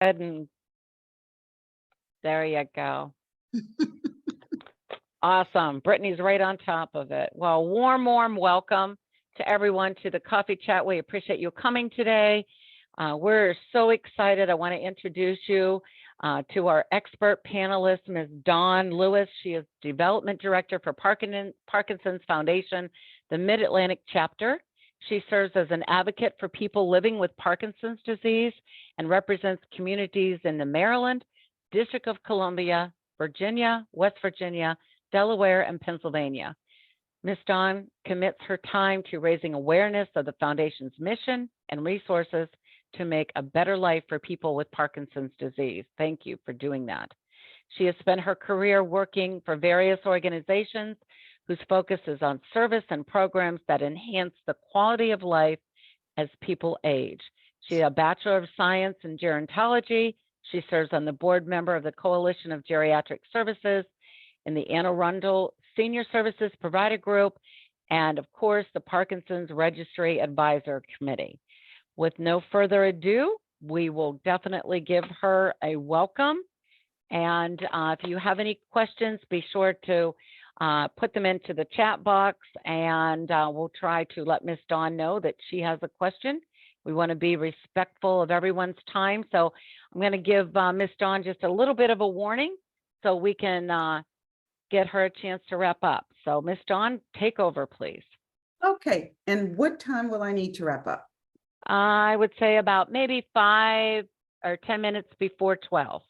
ahead and there you go. Awesome. Brittany's right on top of it. Well, warm welcome to everyone to the coffee chat. We appreciate you coming today. We're so excited. I want to introduce you to our expert panelist, Ms. Dawn Lewis. She is Development Director for Parkinson's Foundation, the Mid-Atlantic chapter. She serves as an advocate for people living with Parkinson's disease and represents communities in the Maryland, District of Columbia, Virginia, West Virginia, Delaware, and Pennsylvania. Ms. Dawn commits her time to raising awareness of the Foundation's mission and resources to make a better life for people with Parkinson's disease. Thank you for doing that. She has spent her career working for various organizations whose focus is on service and programs that enhance the quality of life as people age. She has a Bachelor of Science in Gerontology. She serves on the board member of the Coalition of Geriatric Services in the Anne Arundel Senior Services Provider Group, and of course, the Parkinson's Registry Advisor Committee. With no further ado, we will definitely give her a welcome. And if you have any questions, be sure to put them into the chat box, and we'll try to let Ms. Dawn know that she has a question. We want to be respectful of everyone's time. So I'm going to give Ms. Dawn just a little bit of a warning so we can get her a chance to wrap up. So Ms. Dawn, take over, please. Okay, and what time will I need to wrap up? I would say about maybe 5 or 10 minutes before 12.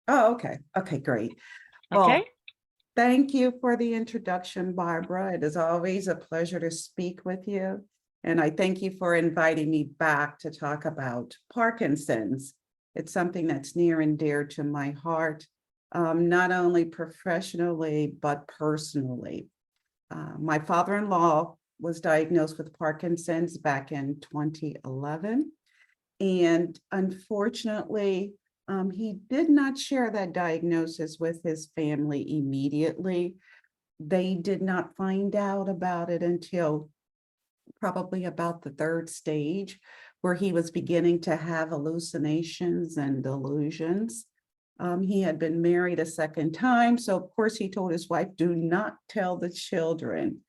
Oh, okay. Okay, great. Okay. Well, thank you for the introduction, Barbara. It is always a pleasure to speak with you. And I thank you for inviting me back to talk about Parkinson's. It's something that's near and dear to my heart, not only professionally, but personally. My father-in-law was diagnosed with Parkinson's back in 2011. And unfortunately, he did not share that diagnosis with his family immediately. They did not find out about it until probably about the third stage, where he was beginning to have hallucinations and delusions. He had been married a second time, so of course he told his wife, do not tell the children.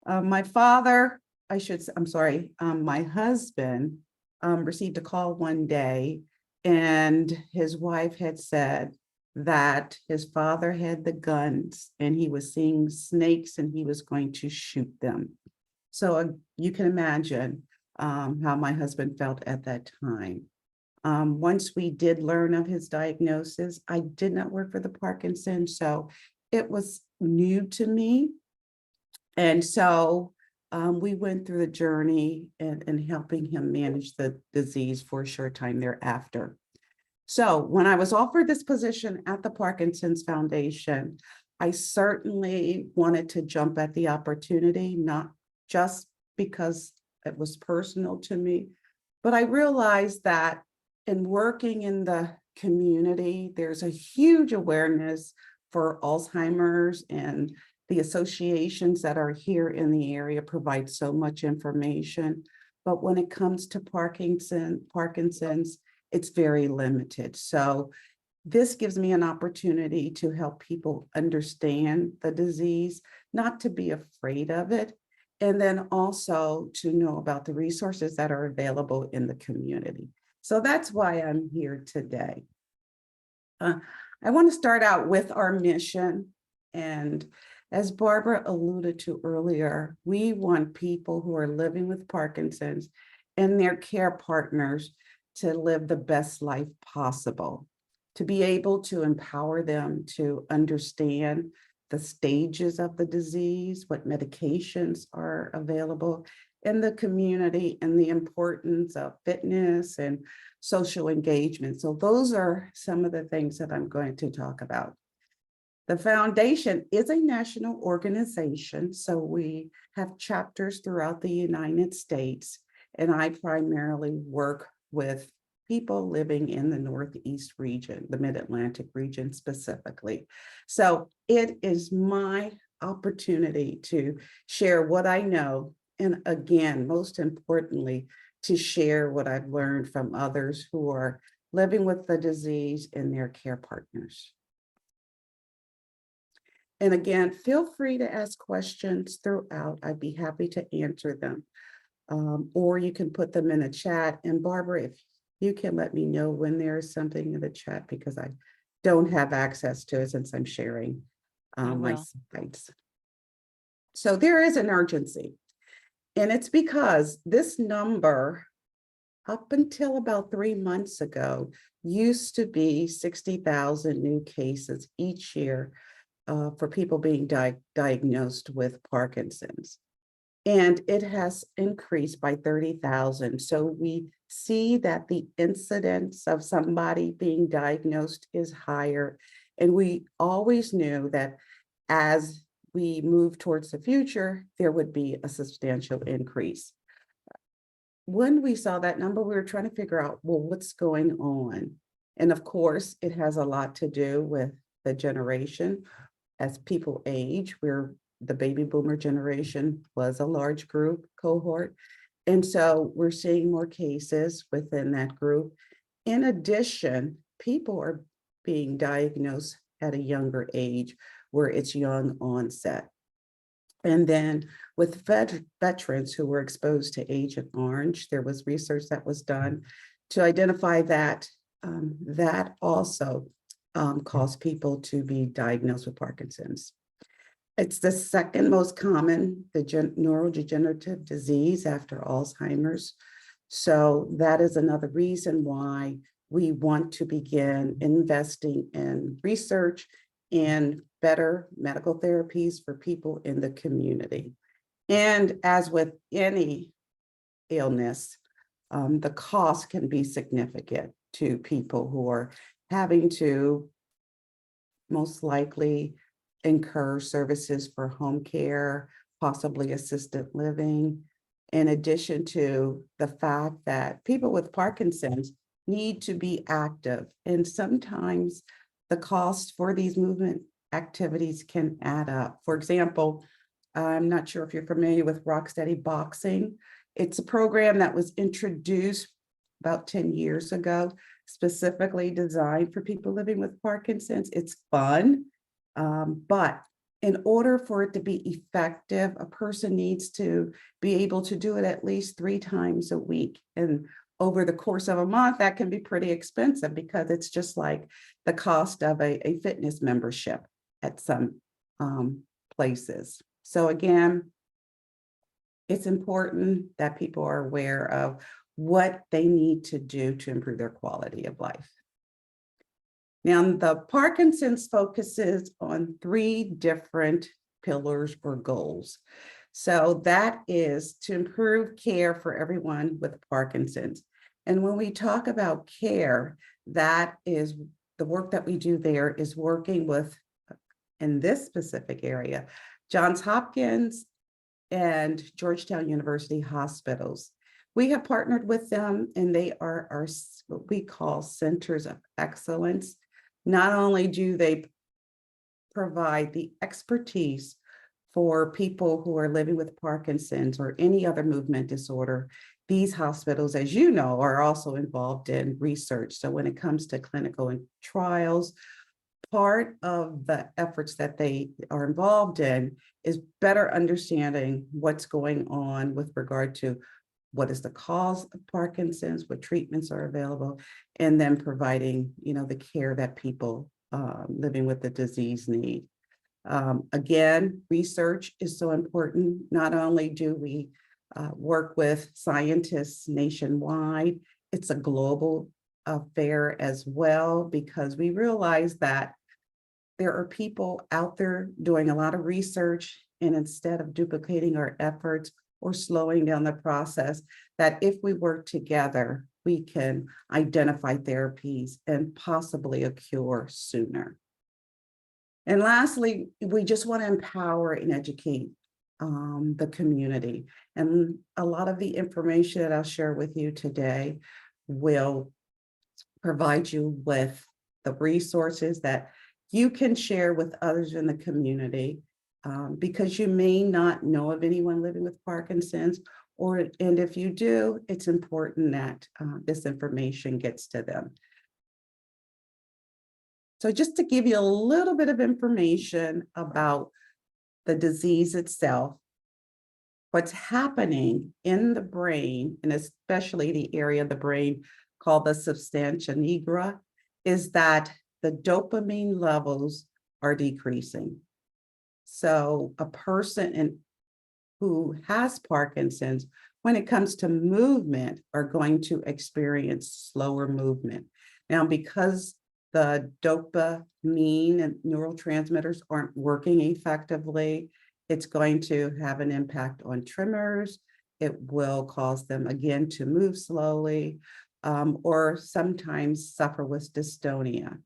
My father, my husband received a call one day, and his wife had said that his father had the guns and he was seeing snakes and he was going to shoot them. So you can imagine how my husband felt at that time. Once we did learn of his diagnosis, I did not work for the Parkinson, so it was new to me. And so we went through the journey and helping him manage the disease for a short time thereafter. So when I was offered this position at the Parkinson's Foundation, I certainly wanted to jump at the opportunity, not just because it was personal to me, but I realized that in working in the community, there's a huge awareness for Alzheimer's, and the associations that are here in the area provide so much information. But when it comes to Parkinson's, it's very limited. So this gives me an opportunity to help people understand the disease, not to be afraid of it, and then also to know about the resources that are available in the community. So that's why I'm here today. I want to start out with our mission. And as Barbara alluded to earlier, we want people who are living with Parkinson's and their care partners to live the best life possible, to be able to empower them to understand the stages of the disease, what medications are available in the community, and the importance of fitness and social engagement. So those are some of the things that I'm going to talk about. The foundation is a national organization, so we have chapters throughout the United States, and I primarily work with people living in the Northeast region, the Mid-Atlantic region specifically. So it is my opportunity to share what I know, and again, most importantly, to share what I've learned from others who are living with the disease and their care partners. And again, feel free to ask questions throughout. I'd be happy to answer them. Or you can put them in a chat. And Barbara, if you can let me know when there's something in the chat, because I don't have access to it since I'm sharing I my will. slides. So there is an urgency. And it's because this number, up until about 3 months ago, used to be 60,000 new cases each year for people being diagnosed with Parkinson's. And it has increased by 30,000. So we see that the incidence of somebody being diagnosed is higher. And we always knew that as we move towards the future, there would be a substantial increase. When we saw that number, we were trying to figure out, well, what's going on? And of course, it has a lot to do with the generation. As people age, the baby boomer generation was a large group cohort. And so we're seeing more cases within that group. In addition, people are being diagnosed at a younger age where it's young onset. And then with veterans who were exposed to Agent Orange, there was research that was done to identify that that also caused people to be diagnosed with Parkinson's. It's the second most common neurodegenerative disease after Alzheimer's. So that is another reason why we want to begin investing in research and better medical therapies for people in the community. And as with any illness, the cost can be significant to people who are having to most likely incur services for home care, possibly assisted living, in addition to the fact that people with Parkinson's need to be active. And sometimes the cost for these movement activities can add up. For example, I'm not sure if you're familiar with Rocksteady Boxing. It's a program that was introduced about 10 years ago, specifically designed for people living with Parkinson's. It's fun, but in order for it to be effective, a person needs to be able to do it at least 3 times a week. And over the course of a month, that can be pretty expensive because it's just like the cost of a fitness membership at some places. So again, it's important that people are aware of what they need to do to improve their quality of life. Now, the Parkinson's focuses on 3 different pillars or goals. So that is to improve care for everyone with Parkinson's. And when we talk about care, that is the work that we do there is working with, in this specific area, Johns Hopkins and Georgetown University hospitals. We have partnered with them, and they are our what we call centers of excellence. Not only do they provide the expertise for people who are living with Parkinson's or any other movement disorder, these hospitals, as you know, are also involved in research. So when it comes to clinical trials, part of the efforts that they are involved in is better understanding what's going on with regard to what is the cause of Parkinson's, what treatments are available, and then providing, the care that people living with the disease need. Again, research is so important. Not only do we work with scientists nationwide, it's a global affair as well, because we realize that there are people out there doing a lot of research, and instead of duplicating our efforts or slowing down the process, that if we work together, we can identify therapies and possibly a cure sooner. And lastly, we just want to empower and educate the community. And a lot of the information that I'll share with you today will provide you with the resources that you can share with others in the community, because you may not know of anyone living with Parkinson's, and if you do, it's important that this information gets to them. So just to give you a little bit of information about the disease itself, what's happening in the brain, and especially the area of the brain called the substantia nigra, is that the dopamine levels are decreasing. So a person who has Parkinson's, when it comes to movement, are going to experience slower movement. Now, because the dopamine and neurotransmitters aren't working effectively, it's going to have an impact on tremors. It will cause them again to move slowly, or sometimes suffer with dystonia.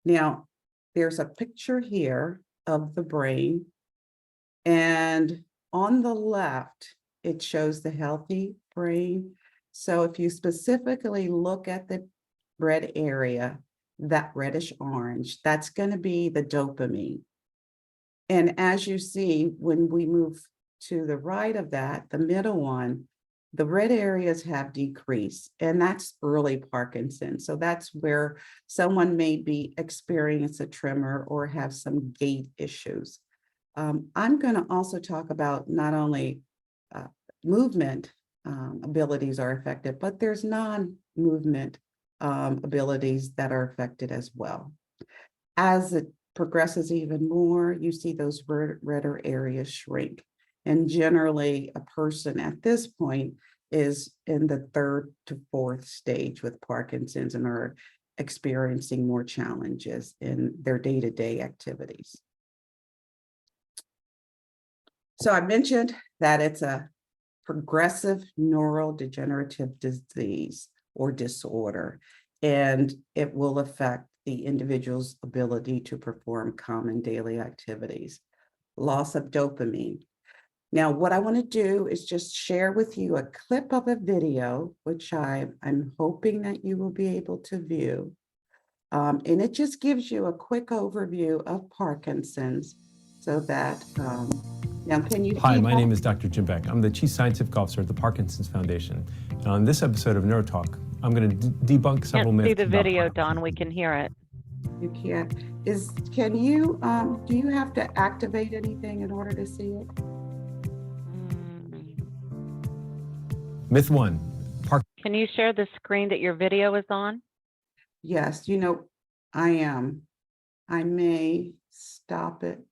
Now, there's a picture here of the brain, and on the left, it shows the healthy brain. So if you specifically look at the red area, that reddish orange, that's going to be the dopamine. And as you see, when we move to the right of that, the middle one, the red areas have decreased, and that's early Parkinson's. So that's where someone may be experiencing a tremor or have some gait issues. I'm going to also talk about not only movement abilities are affected, but there's non-movement abilities that are affected as well. As it progresses even more, you see those redder areas shrink. And generally, a person at this point is in the 3rd to 4th stage with Parkinson's and are experiencing more challenges in their day-to-day activities. So I mentioned that it's a progressive neurodegenerative disease or disorder, and it will affect the individual's ability to perform common daily activities. Loss of dopamine. Now, what I want to do is just share with you a clip of a video, which I'm hoping that you will be able to view. And it just gives you a quick overview of Parkinson's so that, now can you Hi, my name is Dr. Jim Beck. I'm the Chief Scientific Officer at the Parkinson's Foundation. And on this episode of NeuroTalk, I'm going to debunk several myths. Can't see the video, Don. We can hear it. You can't. Can you, do you have to activate anything in order to see it? Myth 1. Can you share the screen that your video is on? Yes, you know, I am. I may stop it.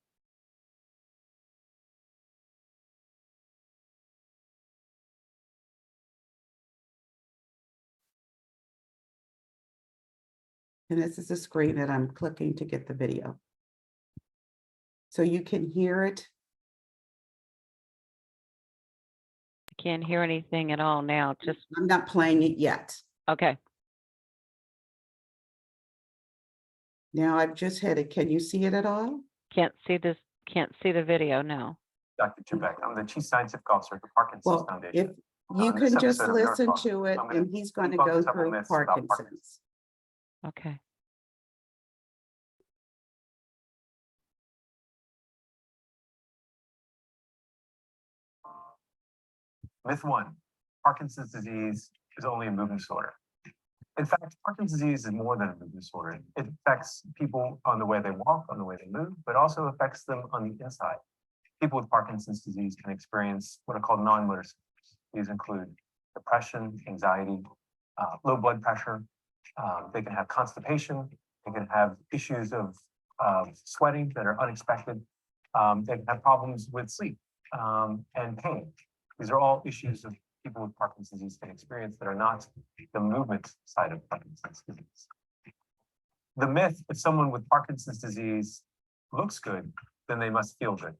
And this is the screen that I'm clicking to get the video. So you can hear it. I can't hear anything at all now. Just I'm not playing it yet. okay. Now I've just hit it. Can you see it at all? Can't see this. Can't see the video. No. Dr. Jim Beck. I'm the Chief Scientific Officer at the Parkinson's Foundation. If you can just listen to it, and he's going to go through Parkinson's. Okay. Myth 1. Parkinson's disease is only a movement disorder. In fact, Parkinson's disease is more than a movement disorder. It affects people on the way they walk, on the way they move, but also affects them on the inside. People with Parkinson's disease can experience what are called non-motor symptoms. These include depression, anxiety, low blood pressure. They can have constipation. They can have issues of sweating that are unexpected. They can have problems with sleep and pain. These are all issues of people with Parkinson's disease can experience that are not the movement side of Parkinson's disease. The myth, if someone with Parkinson's disease looks good, then they must feel good.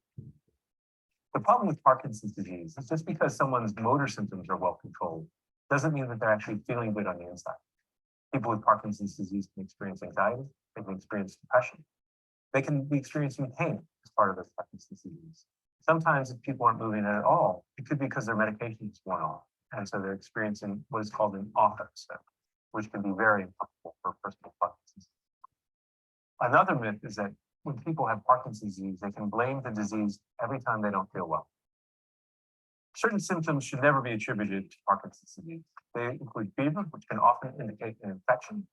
The problem with Parkinson's disease is just because someone's motor symptoms are well controlled doesn't mean that they're actually feeling good on the inside. People with Parkinson's disease can experience anxiety, they can experience depression. They can be experiencing pain as part of their Parkinson's disease. Sometimes if people aren't moving at all, it could be because their medication is worn off. And so they're experiencing what is called an off episode, which can be very uncomfortable for a person with Parkinson's. Another myth is that when people have Parkinson's disease, they can blame the disease every time they don't feel well. Certain symptoms should never be attributed to Parkinson's disease. They include fever, which can often indicate an infection.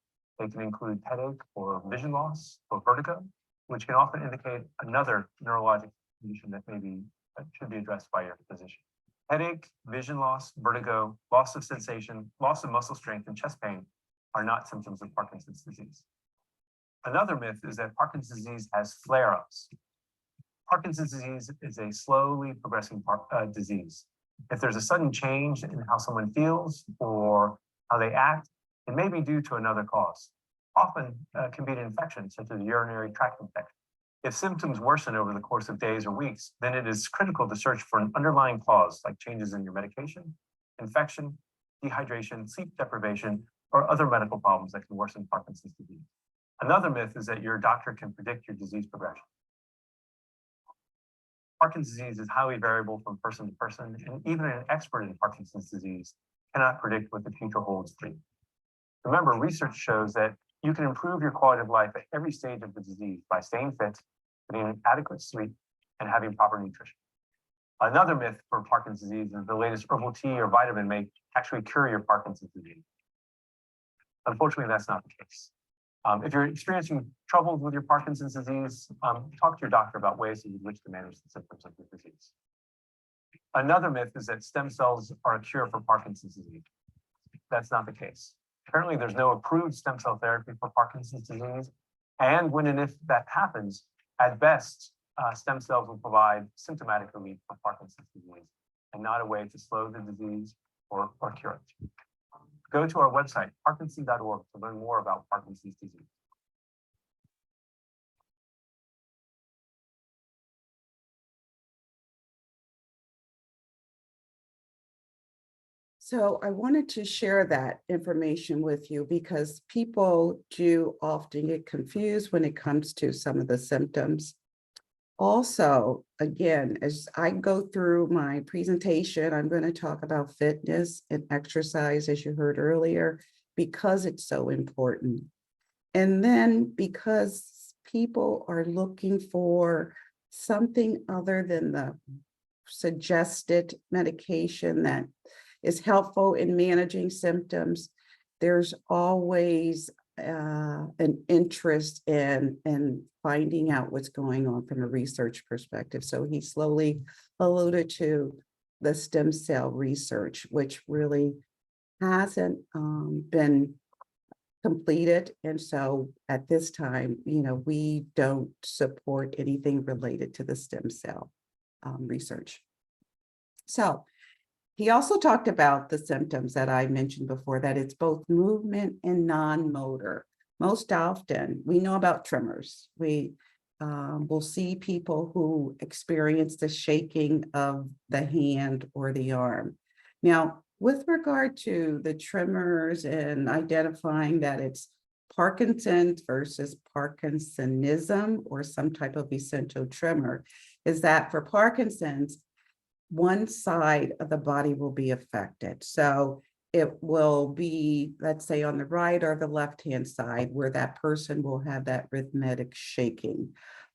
They can include headache or vision loss or vertigo, which can often indicate another neurologic condition that should be addressed by your physician. Headache, vision loss, vertigo, loss of sensation, loss of muscle strength, and chest pain are not symptoms of Parkinson's disease. Another myth is that Parkinson's disease has flare-ups. Parkinson's disease is a slowly progressing disease. If there's a sudden change in how someone feels or how they act, it may be due to another cause. Often can be an infection, such as a urinary tract infection. If symptoms worsen over the course of days or weeks, then it is critical to search for an underlying cause, like changes in your medication, infection, dehydration, sleep deprivation, or other medical problems that can worsen Parkinson's disease. Another myth is that your doctor can predict your disease progression. Parkinson's disease is highly variable from person to person, and even an expert in Parkinson's disease cannot predict what the future holds for you. Remember, research shows that you can improve your quality of life at every stage of the disease by staying fit, getting adequate sleep, and having proper nutrition. Another myth for Parkinson's disease is the latest herbal tea or vitamin may actually cure your Parkinson's disease. Unfortunately, that's not the case. If you're experiencing troubles with your Parkinson's disease, talk to your doctor about ways in which to manage the symptoms of your disease. Another myth is that stem cells are a cure for Parkinson's disease. That's not the case. Currently, there's no approved stem cell therapy for Parkinson's disease. And when and if that happens, at best, stem cells will provide symptomatic relief for Parkinson's disease and not a way to slow the disease or cure it. Go to our website, parkinson.org, to learn more about Parkinson's disease. So I wanted to share that information with you because people do often get confused when it comes to some of the symptoms. Also, again, as I go through my presentation, I'm going to talk about fitness and exercise, as you heard earlier, because it's so important. And then because people are looking for something other than the suggested medication that is helpful in managing symptoms, there's always an interest in finding out what's going on from a research perspective. So he slowly alluded to the stem cell research, which really hasn't been completed. And so at this time, we don't support anything related to the stem cell research. So he also talked about the symptoms that I mentioned before, that it's both movement and non-motor. Most often, we know about tremors. We will see people who experience the shaking of the hand or the arm. Now, with regard to the tremors and identifying that it's Parkinson's versus Parkinsonism or some type of essential tremor, is that for Parkinson's, one side of the body will be affected. So it will be, let's say, on the right or the left-hand side where that person will have that rhythmic shaking.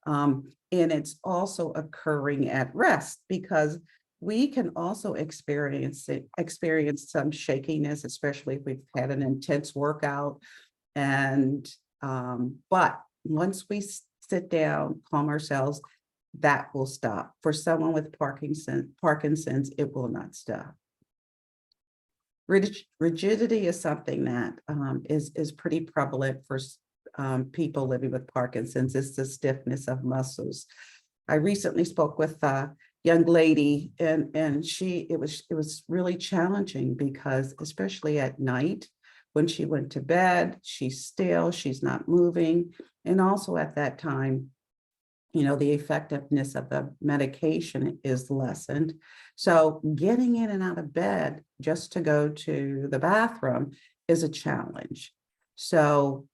And it's also occurring at rest because we can also experience some shakiness, especially if we've had an intense workout. And but once we sit down, calm ourselves, that will stop. For someone with Parkinson's, it will not stop. Rigidity is something that is pretty prevalent for people living with Parkinson's. It's the stiffness of muscles. I recently spoke with a young lady, and it was really challenging because, especially at night, when she went to bed, she's still, she's not moving, and also at that time, the effectiveness of the medication is lessened. So getting in and out of bed just to go to the bathroom is a challenge. So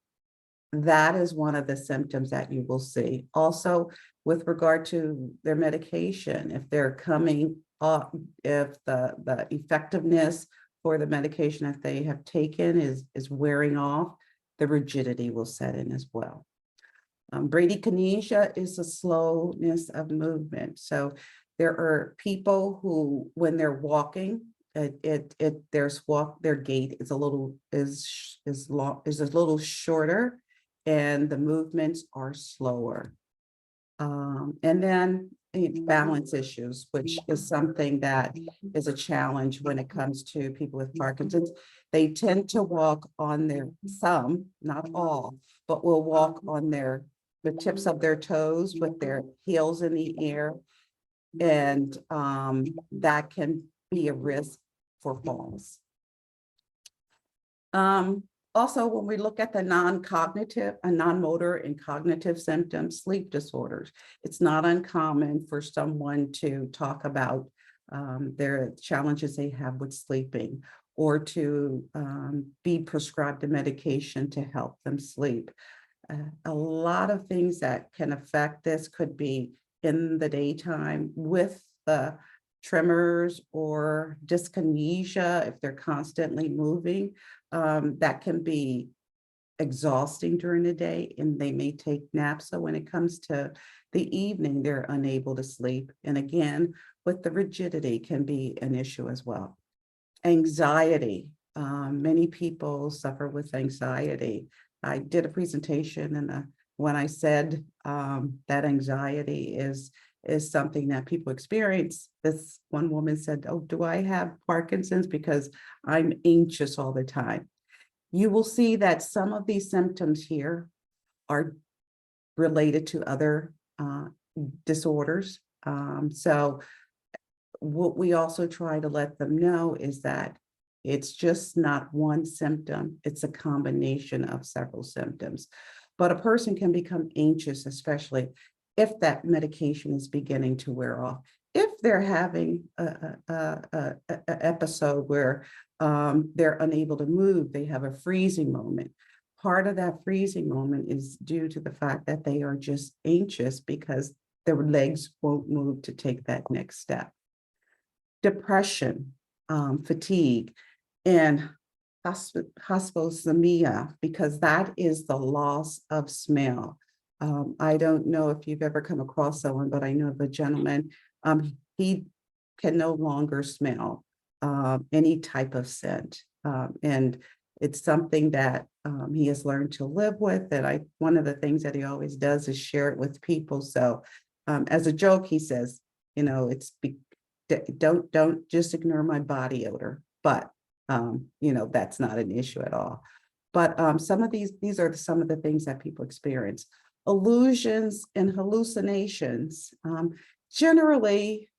that is one of the symptoms that you will see. Also, with regard to their medication, if they're coming up, if the effectiveness for the medication that they have taken is wearing off, the rigidity will set in as well. Bradykinesia is a slowness of movement. So there are people who, when they're walking, their gait is a little, is a little shorter, and the movements are slower. And then balance issues, which is something that is a challenge when it comes to people with Parkinson's. They tend to walk on their, some, not all, but will walk on the tips of their toes with their heels in the air. And that can be a risk for falls. Also, when we look at the non-cognitive, non-motor and cognitive symptoms, sleep disorders, it's not uncommon for someone to talk about their challenges they have with sleeping, or to be prescribed a medication to help them sleep. A lot of things that can affect this could be in the daytime with the tremors or dyskinesia if they're constantly moving. That can be exhausting during the day, and they may take naps. So when it comes to the evening, they're unable to sleep. And again, with the rigidity can be an issue as well. Anxiety. Many people suffer with anxiety. I did a presentation, and when I said that anxiety is something that people experience, this one woman said, "Oh, do I have Parkinson's? Because I'm anxious all the time." You will see that some of these symptoms here are related to other disorders. So what we also try to let them know is that it's just not one symptom, it's a combination of several symptoms. But a person can become anxious, especially if that medication is beginning to wear off. If they're having a episode where they're unable to move, they have a freezing moment. Part of that freezing moment is due to the fact that they are just anxious because their legs won't move to take that next step. Depression, fatigue, and hyposthemia, because that is the loss of smell. I don't know if you've ever come across someone, but I know of a gentleman, he can no longer smell any type of scent. And it's something that he has learned to live with. And one of the things that he always does is share it with people. So as a joke, he says, don't just ignore my body odor, but that's not an issue at all. But some of these are some of the things that people experience. Illusions and hallucinations generally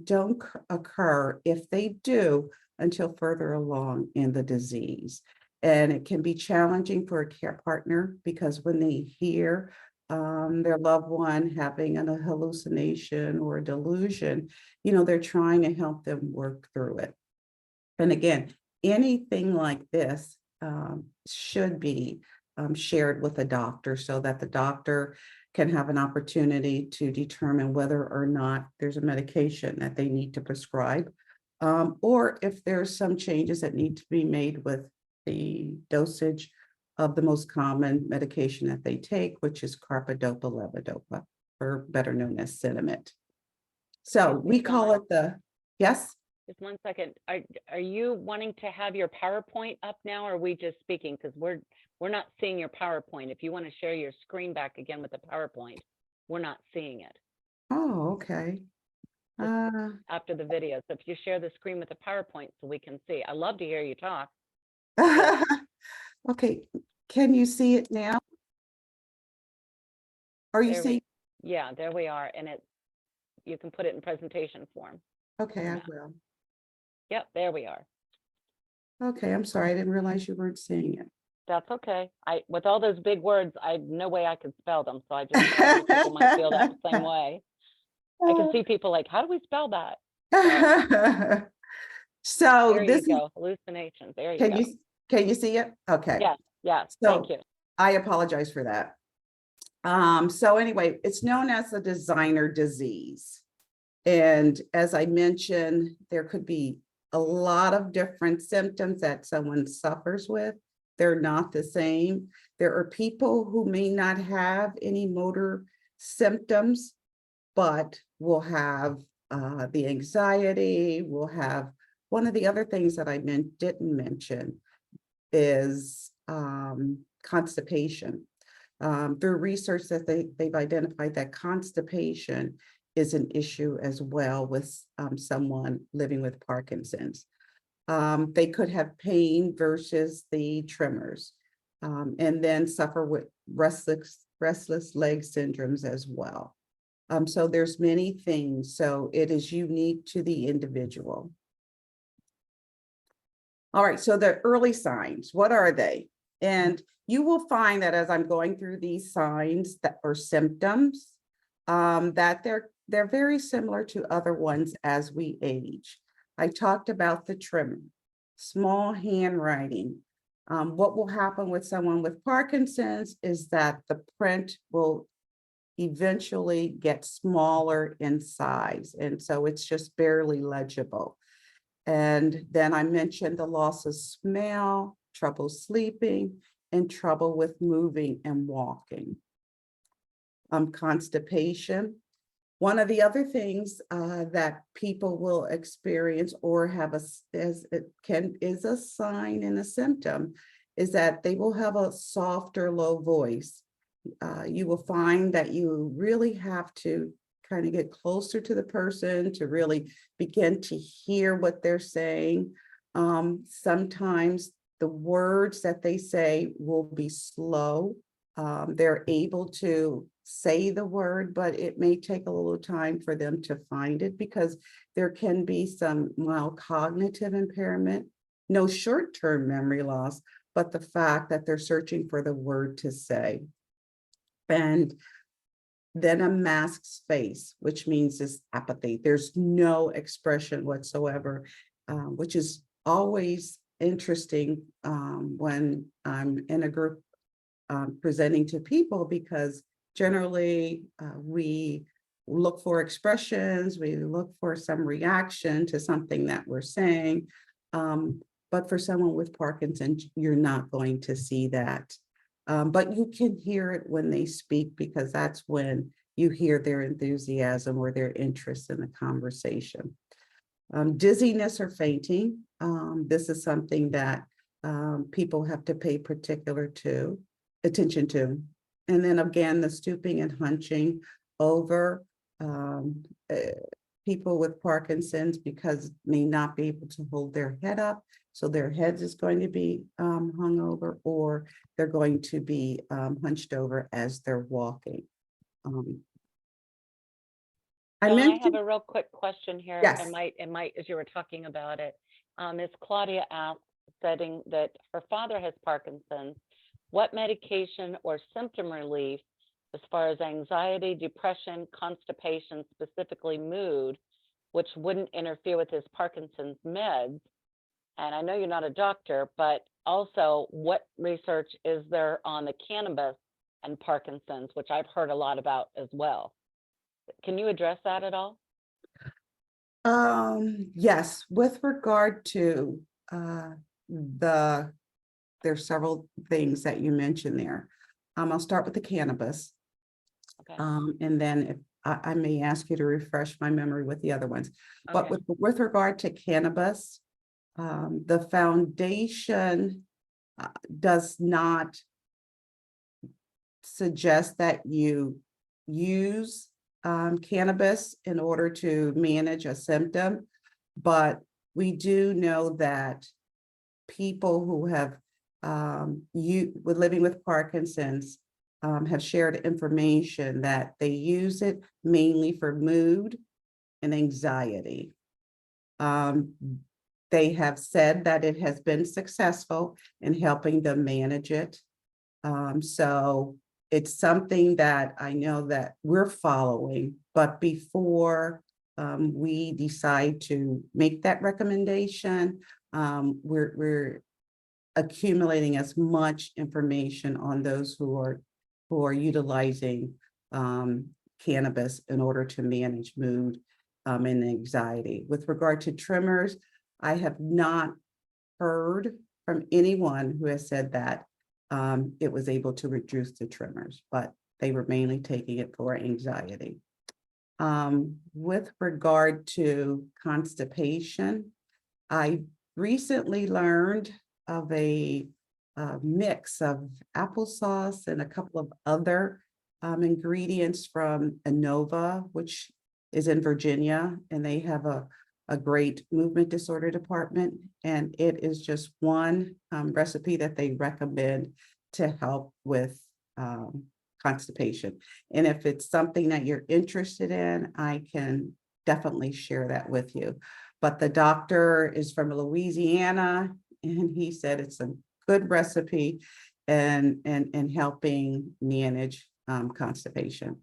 don't occur, if they do, until further along in the disease. And it can be challenging for a care partner, because when they hear their loved one having a hallucination or a delusion, they're trying to help them work through it. And again, anything like this should be shared with a doctor, so that the doctor can have an opportunity to determine whether or not there's a medication that they need to prescribe, or if there's some changes that need to be made with the dosage of the most common medication that they take, which is carbidopa-levodopa, or better known as Sinemet. So we call it yes? Just 1 second. Are you wanting to have your PowerPoint up now, or are we just speaking? Because we're not seeing your PowerPoint. If you want to share your screen back again with the PowerPoint, we're not seeing it. Oh, okay. After the video. So if you share the screen with the PowerPoint so we can see. I love to hear you talk. Okay, can you see it now? Are you seeing? Yeah, there we are. And you can put it in presentation form. Okay, I will. Yep, there we are. Okay, I'm sorry, I didn't realize you weren't seeing it. That's okay. With all those big words, no way I could spell them. So I just thought other people might feel that the same way. I can see people like, how do we spell that? So there you go. Hallucinations. There you go. Can you see it? Okay. Yes. So thank you. I apologize for that. So anyway, it's known as a designer disease. And as I mentioned, there could be a lot of different symptoms that someone suffers with. They're not the same. There are people who may not have any motor symptoms, but will have the anxiety, will have one of the other things that I didn't mention is constipation. Through research that they've identified that constipation is an issue as well with someone living with Parkinson's. They could have pain versus the tremors, and then suffer with restless leg syndromes as well. So there's many things, so it is unique to the individual. All right, so the early signs, what are they? And you will find that as I'm going through these signs that or symptoms, that they're very similar to other ones as we age. I talked about the tremor, small handwriting. What will happen with someone with Parkinson's is that the print will eventually get smaller in size, and so it's just barely legible. And then I mentioned the loss of smell, trouble sleeping, and trouble with moving and walking. Constipation. One of the other things that people will experience or have is a sign and a symptom is that they will have a soft or low voice. You will find that you really have to kind of get closer to the person to really begin to hear what they're saying. Sometimes the words that they say will be slow. They're able to say the word, but it may take a little time for them to find it because there can be some mild cognitive impairment, no short-term memory loss, but the fact that they're searching for the word to say. And then a masked face, which means this apathy. There's no expression whatsoever, which is always interesting when I'm in a group presenting to people, because generally we look for expressions, we look for some reaction to something that we're saying. But for someone with Parkinson's, you're not going to see that. But you can hear it when they speak, because that's when you hear their enthusiasm or their interest in the conversation. Dizziness or fainting. This is something that people have to pay particular attention to. And then again, the stooping and hunching over. People with Parkinson's, because may not be able to hold their head up, so their heads is going to be hung over, or they're going to be hunched over as they're walking. I have a real quick question here. Yes. It might, as you were talking about it. Ms. Claudia asked, stating that her father has Parkinson's. What medication or symptom relief, as far as anxiety, depression, constipation, specifically mood, which wouldn't interfere with his Parkinson's meds? And I know you're not a doctor, but also what research is there on the cannabis and Parkinson's, which I've heard a lot about as well? Can you address that at all? Yes, with regard to there's several things that you mentioned there. I'll start with the cannabis. Okay. And then if I may ask you to refresh my memory with the other ones. But Okay. with regard to cannabis, the foundation does not suggest that you use cannabis in order to manage a symptom, but we do know that people who have living with Parkinson's have shared information that they use it mainly for mood and anxiety. They have said that it has been successful in helping them manage it. So it's something that I know that we're following, but before we decide to make that recommendation, we're accumulating as much information on those who are utilizing cannabis in order to manage mood and anxiety. With regard to tremors, I have not heard from anyone who has said that it was able to reduce the tremors, but they were mainly taking it for anxiety. With regard to constipation, I recently learned of a mix of applesauce and a couple of other ingredients from Inova, which is in Virginia, and they have a great movement disorder department. And it is just one recipe that they recommend to help with constipation. And if it's something that you're interested in, I can definitely share that with you. But the doctor is from Louisiana, and he said it's a good recipe and helping manage constipation.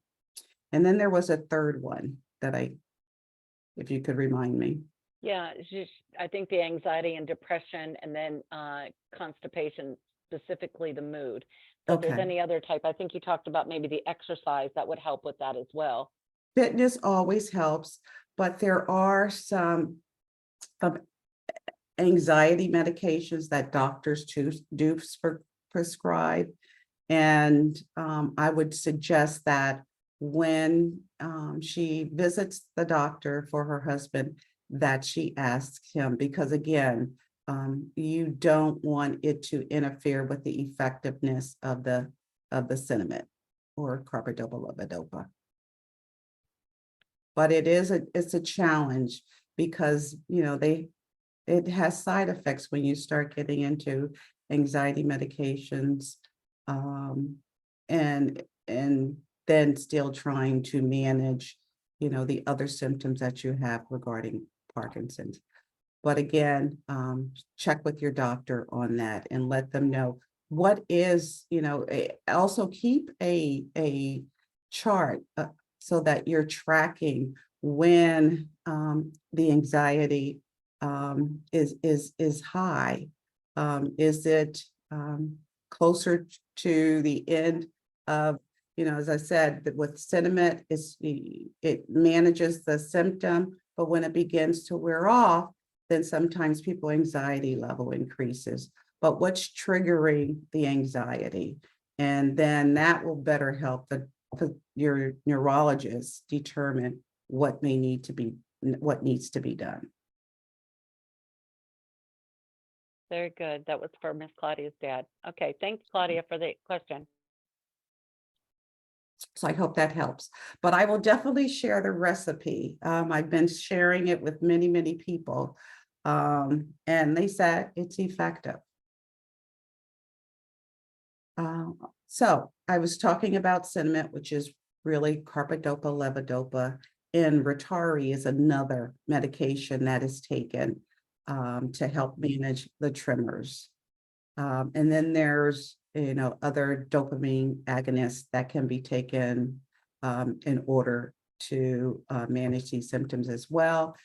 And then there was a third one that if you could remind me. Yeah, it's just, I think the anxiety and depression, and then constipation, specifically the mood. So if there's Okay. any other type, I think you talked about maybe the exercise that would help with that as well. Fitness always helps, but there are some anxiety medications that doctors do prescribe. And I would suggest that when she visits the doctor for her husband, that she asks him, because again, you don't want it to interfere with the effectiveness of the cinnamon or carbidopa levodopa. But it's a challenge because, you know, it has side effects when you start getting into anxiety medications, and then still trying to manage, you know, the other symptoms that you have regarding Parkinson's. But again, check with your doctor on that and let them know what is, you know, also keep a chart so that you're tracking when the anxiety is high. Is it closer to the end of, you know, as I said, that with cinnamon, it manages the symptom, but when it begins to wear off, then sometimes people's anxiety level increases. But what's triggering the anxiety? And then that will better help your neurologist determine what needs to be done. Very good. That was for Miss Claudia's dad. Okay, thanks, Claudia, for the question. So I hope that helps. But I will definitely share the recipe. I've been sharing it with many, many people. And they said it's effective. So I was talking about cinnamon, which is really carbidopa levodopa, and Ritari is another medication that is taken to help manage the tremors. And then there's, you know, other dopamine agonists that can be taken in order to manage these symptoms as well.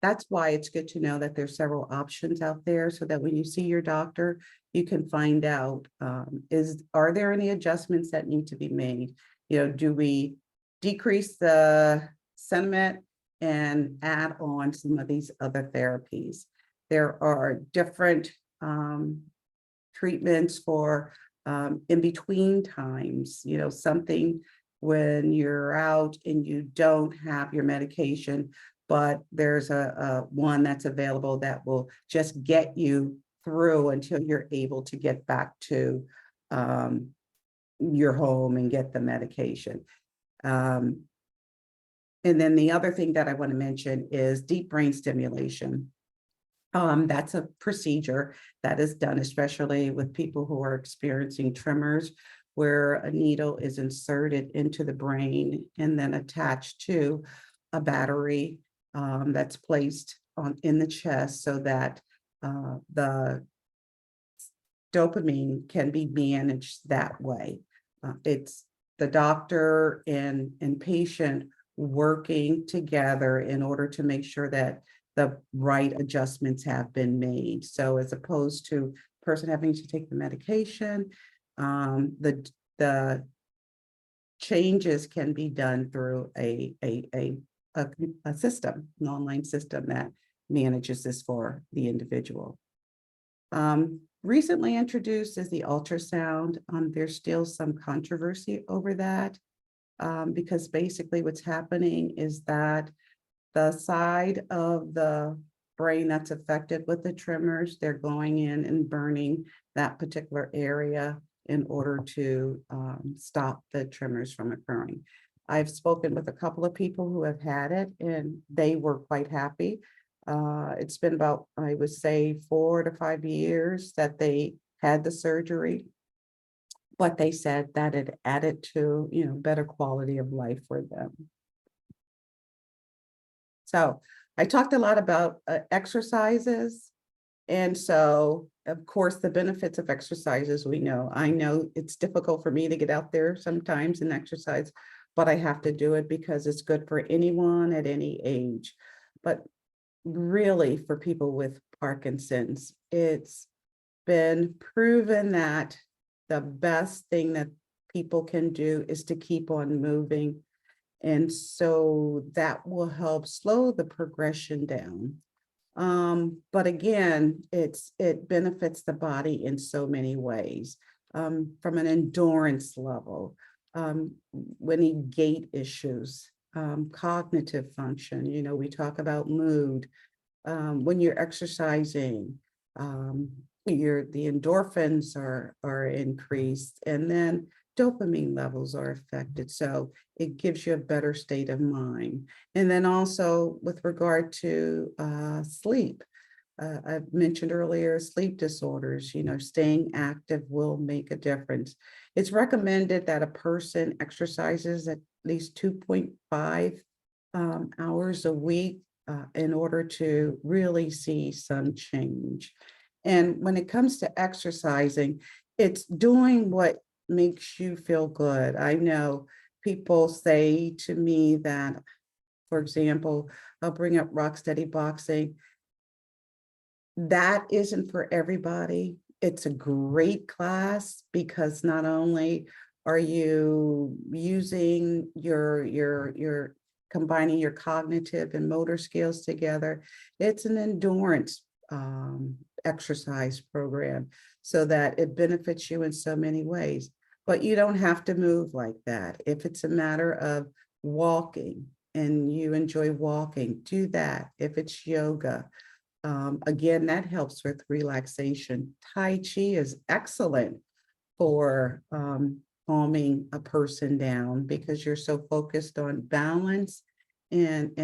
That's why it's good to know that there's several options out there so that when you see your doctor, you can find out, are there any adjustments that need to be made? You know, do we decrease the cinnamon and add on some of these other therapies? There are different treatments for in between times, you know, something when you're out and you don't have your medication, but there's a one that's available that will just get you through until you're able to get back to your home and get the medication. And then the other thing that I want to mention is deep brain stimulation. That's a procedure that is done, especially with people who are experiencing tremors, where a needle is inserted into the brain and then attached to a battery that's placed in the chest so that the dopamine can be managed that way. It's the doctor and patient working together in order to make sure that the right adjustments have been made. So as opposed to person having to take the medication, the changes can be done through a system, an online system that manages this for the individual. Recently introduced is the ultrasound. There's still some controversy over that because basically what's happening is that the side of the brain that's affected with the tremors, they're going in and burning that particular area in order to stop the tremors from occurring. I've spoken with a couple of people who have had it and they were quite happy. It's been about, I would say, 4 to 5 years that they had the surgery, but they said that it added to, better quality of life for them. So I talked a lot about exercises. And so, of course, the benefits of exercises, I know it's difficult for me to get out there sometimes and exercise, but I have to do it because it's good for anyone at any age. But really, for people with Parkinson's, it's been proven that the best thing that people can do is to keep on moving. And so that will help slow the progression down. But again, it benefits the body in so many ways, from an endurance level, any gait issues, cognitive function, we talk about mood, when you're exercising, the endorphins are increased, and then dopamine levels are affected. So it gives you a better state of mind. And then also with regard to sleep, I've mentioned earlier, sleep disorders, staying active will make a difference. It's recommended that a person exercises at least 2.5 hours a week in order to really see some change. And when it comes to exercising, it's doing what makes you feel good. I know people say to me that, for example, I'll bring up rock steady boxing. That isn't for everybody. It's a great class because not only are you using your combining your cognitive and motor skills together, it's an endurance exercise program so that it benefits you in so many ways. But you don't have to move like that. If it's a matter of walking and you enjoy walking, do that. If it's yoga, again, that helps with relaxation. Tai Chi is excellent for calming a person down because you're so focused on balance and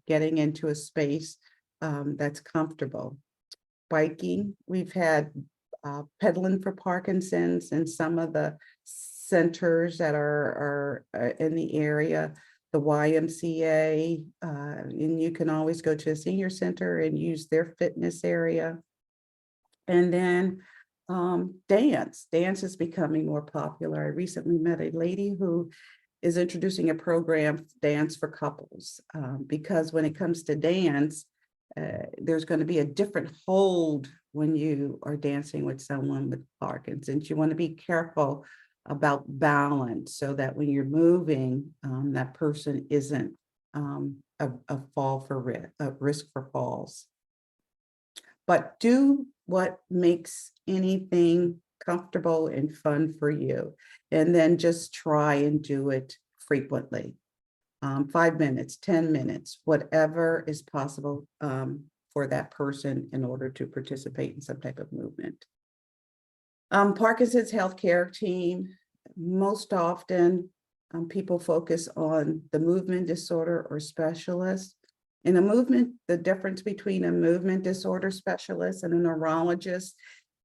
getting into a space that's comfortable. Biking, we've had pedaling for Parkinson's and some of the centers that are in the area, the YMCA, and you can always go to a senior center and use their fitness area. And then dance is becoming more popular. I recently met a lady who is introducing a program, Dance for Couples, because when it comes to dance, there's going to be a different hold when you are dancing with someone with Parkinson's. You want to be careful about balance so that when you're moving, that person isn't a risk for falls. But do what makes anything comfortable and fun for you, and then just try and do it frequently. 5 minutes, 10 minutes, whatever is possible for that person in order to participate in some type of movement. Parkinson's healthcare team, most often people focus on the movement disorder or specialist. In a movement, the difference between a movement disorder specialist and a neurologist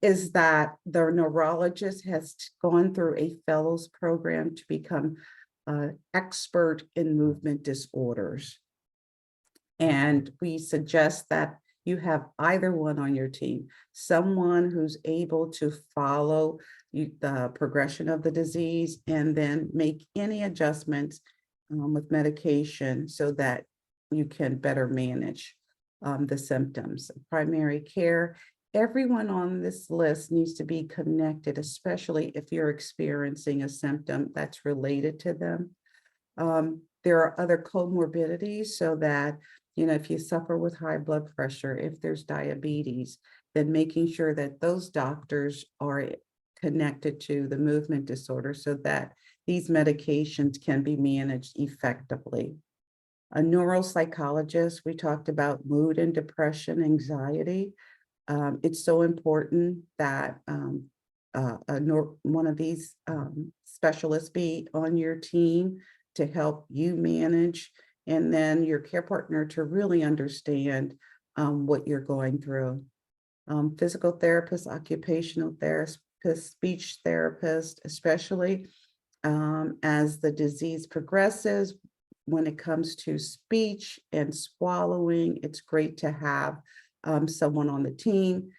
is that the neurologist has gone through a fellows program to become expert in movement disorders. And we suggest that you have either one on your team, someone who's able to follow the progression of the disease and then make any adjustments with medication so that you can better manage the symptoms. Primary care, everyone on this list needs to be connected, especially if you're experiencing a symptom that's related to them. There are other comorbidities so that, if you suffer with high blood pressure, if there's diabetes, then making sure that those doctors are connected to the movement disorder so that these medications can be managed effectively. A neuropsychologist, we talked about mood and depression, anxiety. It's so important that one of these specialists be on your team to help you manage, and then your care partner to really understand what you're going through. Physical therapist, occupational therapist, speech therapist, especially as the disease progresses. When it comes to speech and swallowing, it's great to have someone on the team.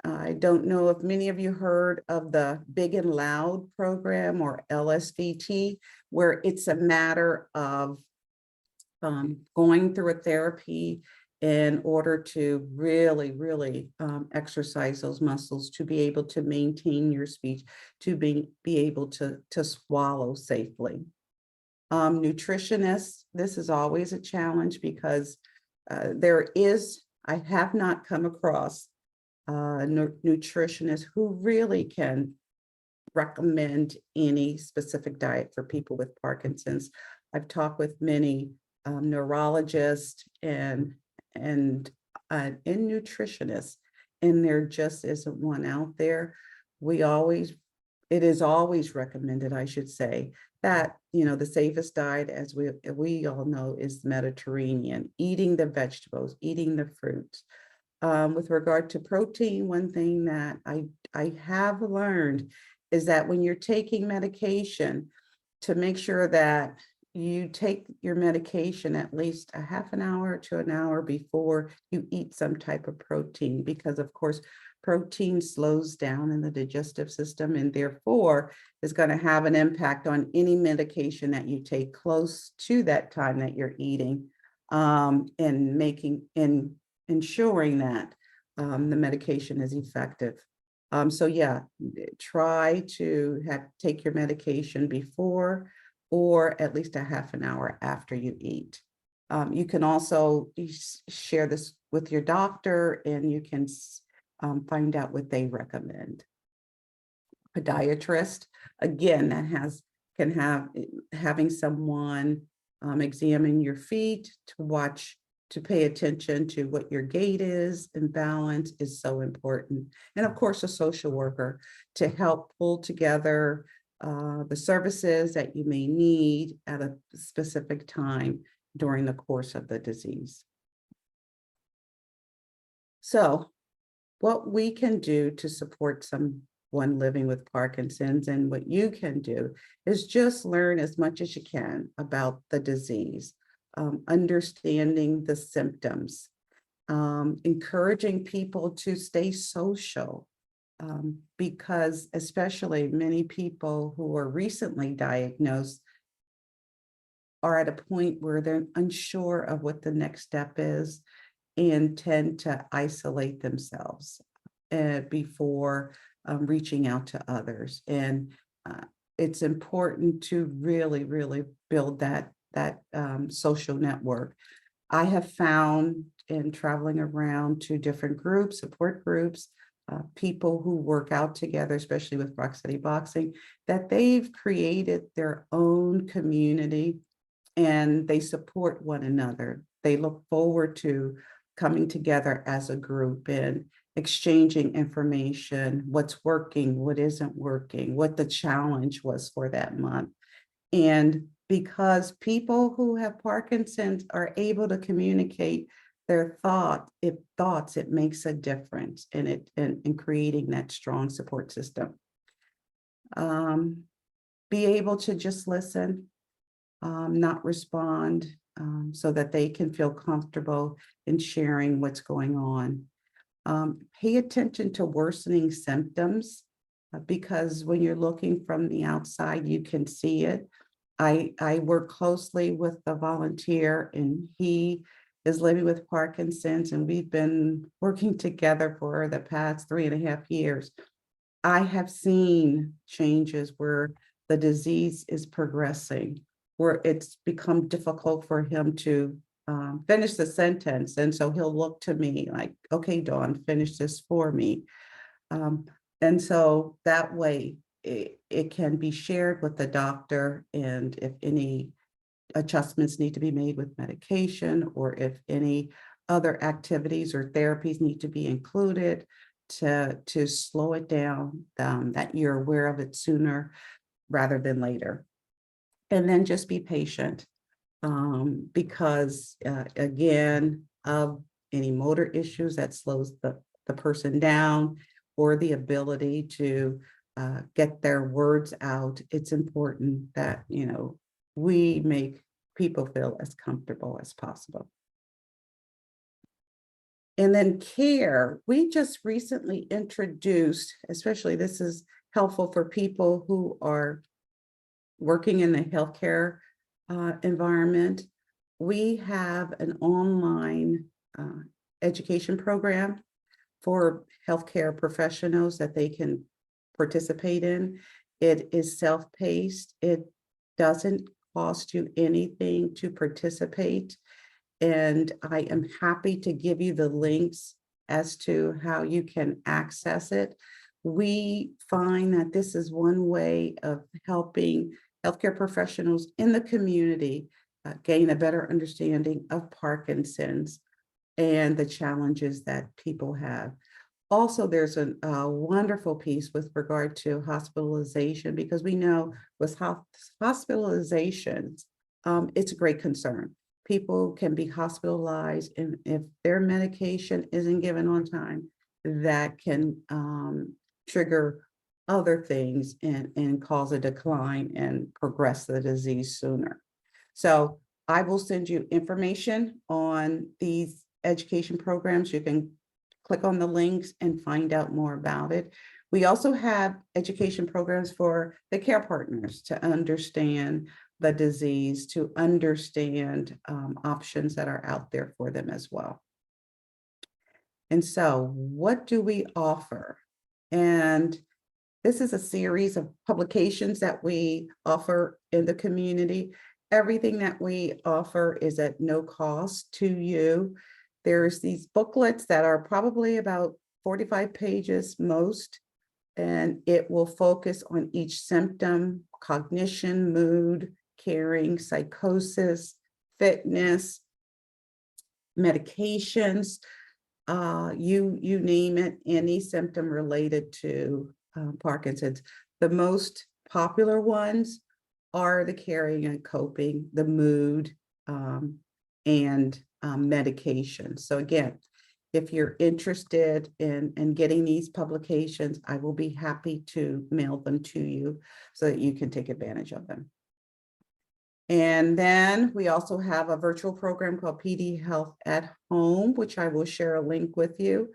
I don't know if many of you heard of the Big and Loud program, or LSVT, where it's a matter of going through a therapy in order to really exercise those muscles to be able to maintain your speech, to be able to swallow safely. Nutritionists, this is always a challenge because I have not come across a nutritionist who really can recommend any specific diet for people with Parkinson's. I've talked with many neurologists and nutritionists, and there just isn't one out there. It is always recommended, I should say, that, the safest diet, as we all know, is Mediterranean, eating the vegetables, eating the fruits. With regard to protein, one thing that I have learned is that when you're taking medication, to make sure that you take your medication at least a half an hour to an hour before you eat some type of protein, because of course, protein slows down in the digestive system and therefore is going to have an impact on any medication that you take close to that time that you're eating, and ensuring that the medication is effective. So yeah, try to take your medication before or at least a half an hour after you eat. You can also share this with your doctor, and you can find out what they recommend. Podiatrist, again, having someone examine your feet to pay attention to what your gait is and balance is so important. And of course, a social worker to help pull together the services that you may need at a specific time during the course of the disease. So what we can do to support someone living with Parkinson's, and what you can do, is just learn as much as you can about the disease, understanding the symptoms, encouraging people to stay social, because especially many people who are recently diagnosed are at a point where they're unsure of what the next step is and tend to isolate themselves before reaching out to others. And it's important to really build that social network. I have found in traveling around to different groups, support groups, people who work out together, especially with Rock City Boxing, that they've created their own community and they support one another. They look forward to coming together as a group and exchanging information, what's working, what isn't working, what the challenge was for that month. And because people who have Parkinson's are able to communicate their thoughts, it makes a difference in creating that strong support system. Be able to just listen, not respond, so that they can feel comfortable in sharing what's going on. Pay attention to worsening symptoms, because when you're looking from the outside, you can see it. I work closely with a volunteer, and he is living with Parkinson's, and we've been working together for the past 3.5 years. I have seen changes where the disease is progressing, where it's become difficult for him to finish the sentence. And so he'll look to me like, okay, Dawn, finish this for me. And so that way it can be shared with the doctor. And if any adjustments need to be made with medication, or if any other activities or therapies need to be included to slow it down, that you're aware of it sooner rather than later. And then just be patient, because again, of any motor issues that slows the person down, or the ability to get their words out, it's important that, we make people feel as comfortable as possible. And then care, we just recently introduced, especially this is helpful for people who are working in the healthcare environment. We have an online education program for healthcare professionals that they can participate in. It is self-paced. It doesn't cost you anything to participate. And I am happy to give you the links as to how you can access it. We find that this is one way of helping healthcare professionals in the community gain a better understanding of Parkinson's and the challenges that people have. Also, there's a wonderful piece with regard to hospitalization, because we know with hospitalizations, it's a great concern. People can be hospitalized, and if their medication isn't given on time, that can trigger other things and cause a decline and progress the disease sooner. So I will send you information on these education programs. You can click on the links and find out more about it. We also have education programs for the care partners to understand the disease, to understand options that are out there for them as well. And so what do we offer? And this is a series of publications that we offer in the community. Everything that we offer is at no cost to you. There's these booklets that are probably about 45 pages most, and it will focus on each symptom: cognition, mood, caring, psychosis, fitness, medications, you name it, any symptom related to Parkinson's. The most popular ones are the caring and coping, the mood, and medication. So again, if you're interested in getting these publications, I will be happy to mail them to you so that you can take advantage of them. And then we also have a virtual program called PD Health at Home, which I will share a link with you.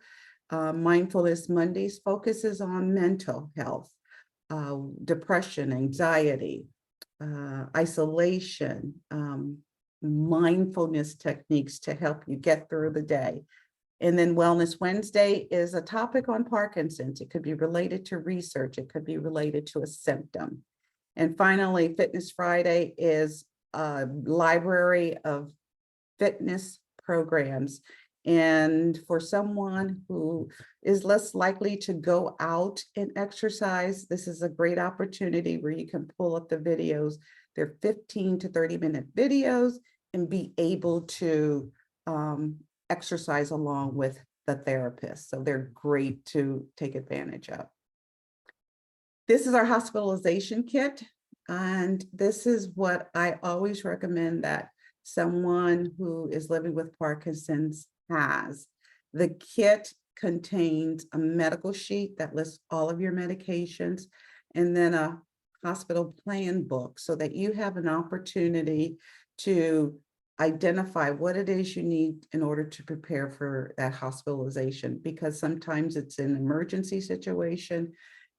Mindfulness Mondays focuses on mental health, depression, anxiety, isolation, mindfulness techniques to help you get through the day. And then Wellness Wednesday is a topic on Parkinson's. It could be related to research. It could be related to a symptom. And finally, Fitness Friday is a library of fitness programs. And for someone who is less likely to go out and exercise, this is a great opportunity where you can pull up the videos. They're 15 to 30-minute videos and be able to exercise along with the therapist. So they're great to take advantage of. This is our hospitalization kit. And this is what I always recommend that someone who is living with Parkinson's has. The kit contains a medical sheet that lists all of your medications, and then a hospital plan book so that you have an opportunity to identify what it is you need in order to prepare for that hospitalization, because sometimes it's an emergency situation.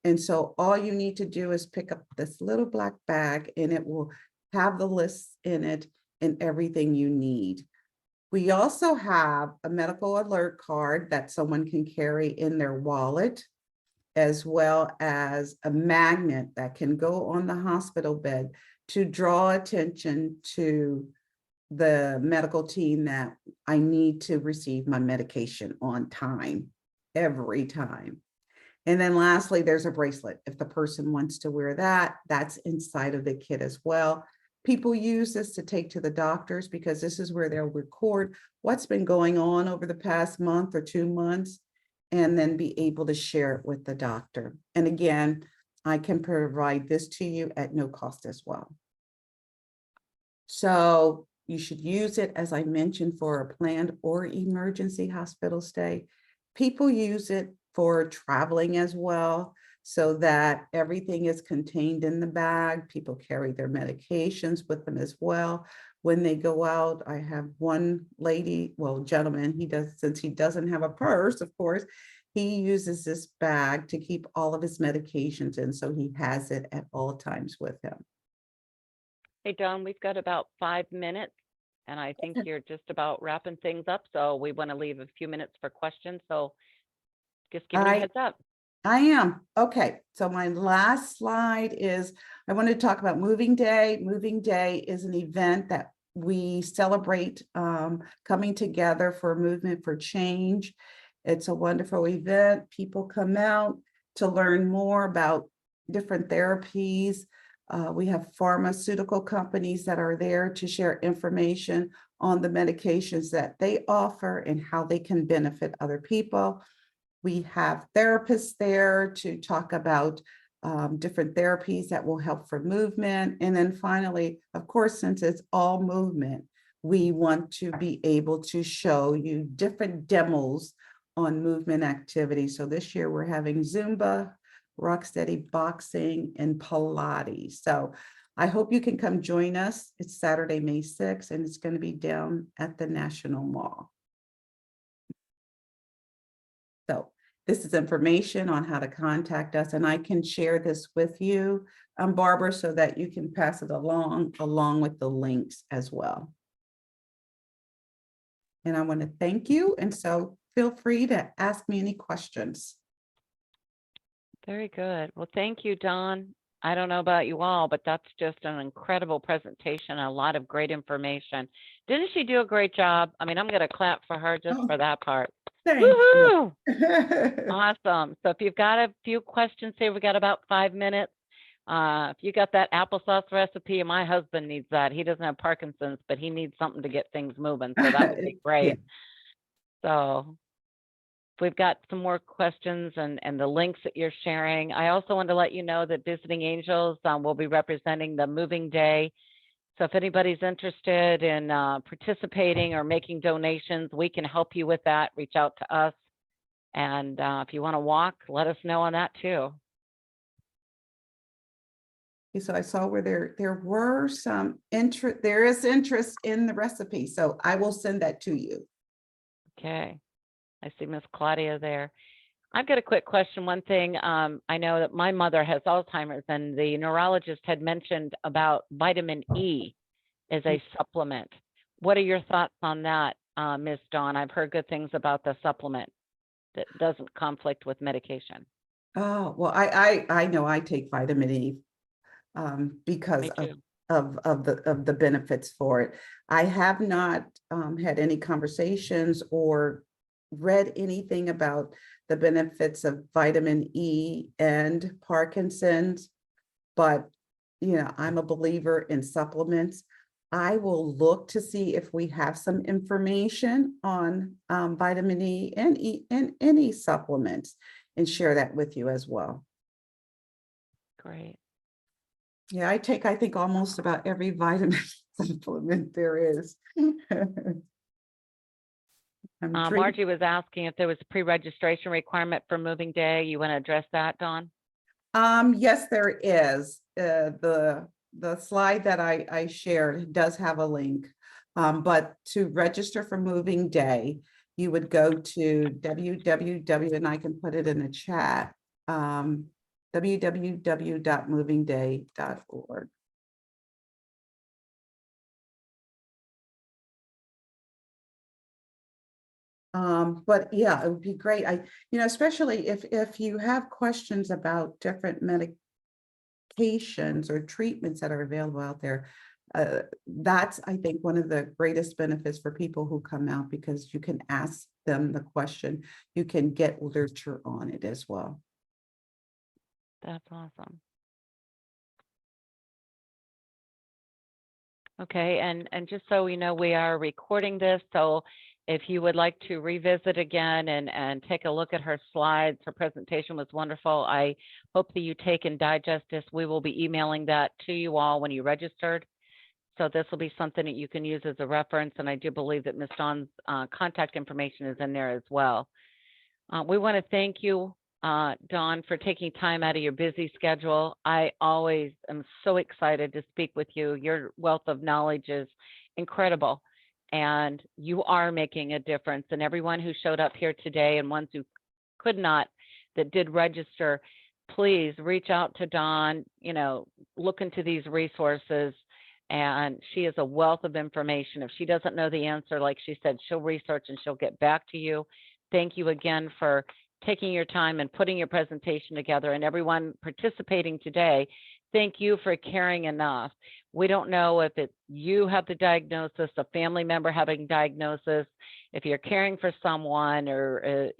And so all you need to do is pick up this little black bag, and it will have the lists in it and everything you need. We also have a medical alert card that someone can carry in their wallet, as well as a magnet that can go on the hospital bed to draw attention to the medical team that I need to receive my medication on time, every time. And then lastly, there's a bracelet. If the person wants to wear that, that's inside of the kit as well. People use this to take to the doctors because this is where they'll record what's been going on over the past month or 2 months, and then be able to share it with the doctor. And again, I can provide this to you at no cost as well. So you should use it, as I mentioned, for a planned or emergency hospital stay. People use it for traveling as well, so that everything is contained in the bag. People carry their medications with them as well. When they go out, I have one lady, well, gentleman, since he doesn't have a purse, of course, he uses this bag to keep all of his medications in, so he has it at all times with him. Hey, Dawn, we've got about 5 minutes, and I think Okay. you're just about wrapping things up. So we want to leave a few minutes for questions. So just giving you a heads up. I am. Okay, so my last slide is, I want to talk about Moving Day. Moving Day is an event that we celebrate coming together for a movement for change. It's a wonderful event. People come out to learn more about different therapies. We have pharmaceutical companies that are there to share information on the medications that they offer and how they can benefit other people. We have therapists there to talk about different therapies that will help for movement. And then finally, of course, since it's all movement, we want to be able to show you different demos on movement activity. So this year we're having Zumba, Rocksteady boxing, and Pilates. So I hope you can come join us. It's Saturday, May 6th, and it's going to be down at the National Mall. So this is information on how to contact us, and I can share this with you, Barbara, so that you can pass it along with the links as well. And I want to thank you, and so feel free to ask me any questions. Very good. Well, thank you, Dawn. I don't know about you all, but that's just an incredible presentation, a lot of great information. Didn't she do a great job? I mean, I'm going to clap for her just for that part. Thank you. Woohoo! Awesome. So if you've got a few questions here, we got about 5 minutes. If you got that applesauce recipe, my husband needs that. He doesn't have Parkinson's, but he needs something to get things moving. So that would be great. Yeah. So we've got some more questions and the links that you're sharing. I also want to let you know that Visiting Angels will be representing the Moving Day. So if anybody's interested in participating or making donations, we can help you with that. Reach out to us. And if you want to walk, let us know on that too. So I saw where there were some interest, there is interest in the recipe. So I will send that to you. Okay. I see Miss Claudia there. I've got a quick question. One thing, I know that my mother has Alzheimer's, and the neurologist had mentioned about vitamin E as a supplement. What are your thoughts on that, Ms. Dawn? I've heard good things about the supplement that doesn't conflict with medication. Oh, well, I know I take vitamin E because Me too. of the benefits for it. I have not had any conversations or read anything about the benefits of vitamin E and Parkinson's, but I'm a believer in supplements. I will look to see if we have some information on vitamin E and any supplements and share that with you as well. Great. Yeah, I think almost about every vitamin supplement there is. Margie was asking if there was a pre-registration requirement for Moving Day. You want to address that, Dawn? Yes, there is. The slide that I shared does have a link, but to register for Moving Day, you would go to www, and I can put it in the chat, www.movingday.org. But yeah, it would be great. Especially if you have questions about different medications or treatments that are available out there, that's, I think, one of the greatest benefits for people who come out, because you can ask them the question, you can get literature on it as well. That's awesome. Okay, and just so you know, we are recording this, so if you would like to revisit again and take a look at her slides, her presentation was wonderful. I hope that you take and digest this. We will be emailing that to you all when you registered. So this will be something that you can use as a reference, and I do believe that Ms. Dawn's contact information is in there as well. We want to thank you, Dawn, for taking time out of your busy schedule. I always am so excited to speak with you. Your wealth of knowledge is incredible, and you are making a difference. And everyone who showed up here today and ones who could not, that did register, please reach out to Dawn, look into these resources. And she is a wealth of information. If she doesn't know the answer, like she said, she'll research and she'll get back to you. Thank you again for taking your time and putting your presentation together, and everyone participating today. Thank you for caring enough. We don't know if it's you have the diagnosis, a family member having diagnosis, if you're caring for someone, or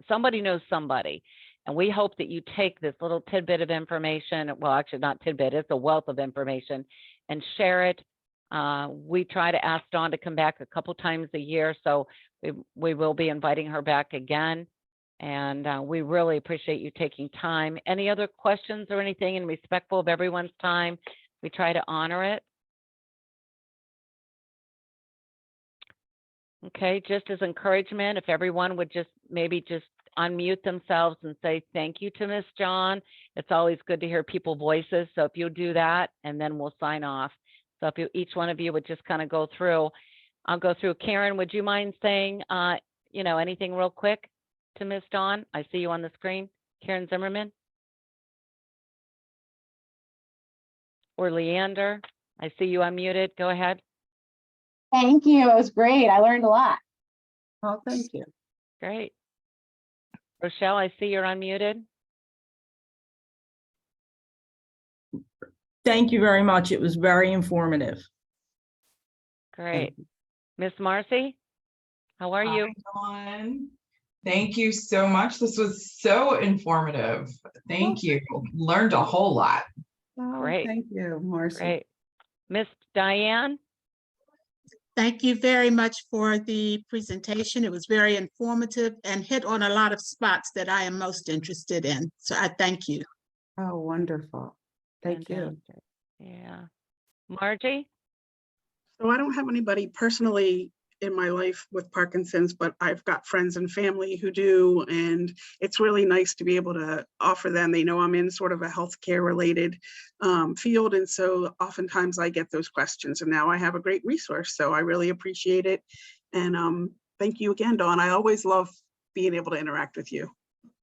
somebody knows somebody. And we hope that you take this little tidbit of information, well, actually not tidbit, it's a wealth of information, and share it. We try to ask Dawn to come back a couple times a year, so we will be inviting her back again. And we really appreciate you taking time. Any other questions or anything, and respectful of everyone's time? We try to honor it. Okay, just as encouragement, if everyone would just maybe just unmute themselves and say thank you to Miss John. It's always good to hear people's voices. So if you'll do that, and then we'll sign off. So if each one of you would just kind of go through, I'll go through. Karen, would you mind saying, anything real quick to Miss Dawn? I see you on the screen. Karen Zimmerman. Or Leander, I see you unmuted. Go ahead. Thank you. It was great. I learned a lot. Oh, thank you. Great. Rochelle, I see you're unmuted. Thank you very much. It was very informative. Great. Miss Marcy, how are you? Hi, Dawn. Thank you so much. This was so informative. Thank you. Learned a whole lot. Oh, Great. thank you, Marcy. Great. Miss Diane? Thank you very much for the presentation. It was very informative and hit on a lot of spots that I am most interested in. So I thank you. Oh, wonderful. Thank you. Fantastic. Yeah. Margie? So I don't have anybody personally in my life with Parkinson's, but I've got friends and family who do, and it's really nice to be able to offer them. They know I'm in sort of a healthcare related field, and so oftentimes I get those questions, and now I have a great resource. So I really appreciate it, and thank you again, Dawn. I always love being able to interact with you.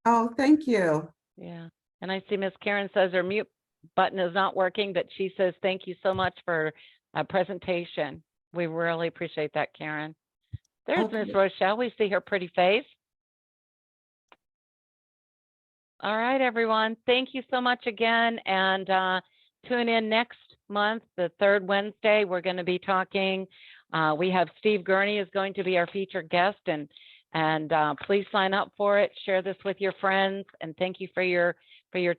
Oh, thank you. Yeah. And I see Miss Karen says her mute button is not working, but she says thank you so much for a presentation. We really appreciate that, Karen. There's Okay. Miss Rochelle. We see her pretty face. All right, everyone. Thank you so much again. And tune in next month, the third Wednesday. We're going to be talking. We have Steve Gurney is going to be our featured guest, and please sign up for it. Share this with your friends, and thank you for your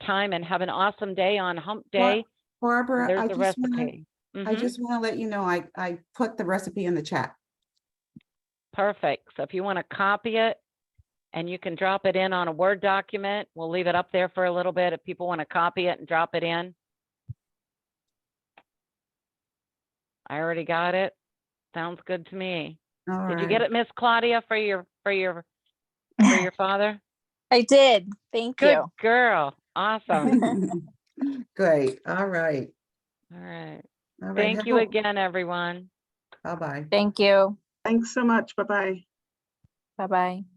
time. And have an awesome day on Hump Day. Barbara, There's I the just want recipe. to let you know, I put the recipe in the chat. Perfect. So if you want to copy it, and you can drop it in on a Word document, we'll leave it up there for a little bit if people want to copy it and drop it in. I already got it. Sounds good to me. All Did you get right. it, Miss Claudia, for your father? I did. Thank Good you. girl. Awesome. Great. All right. All right. All right. Thank you again, everyone. Bye-bye. Thank you. Thanks so much. Bye-bye. Bye-bye.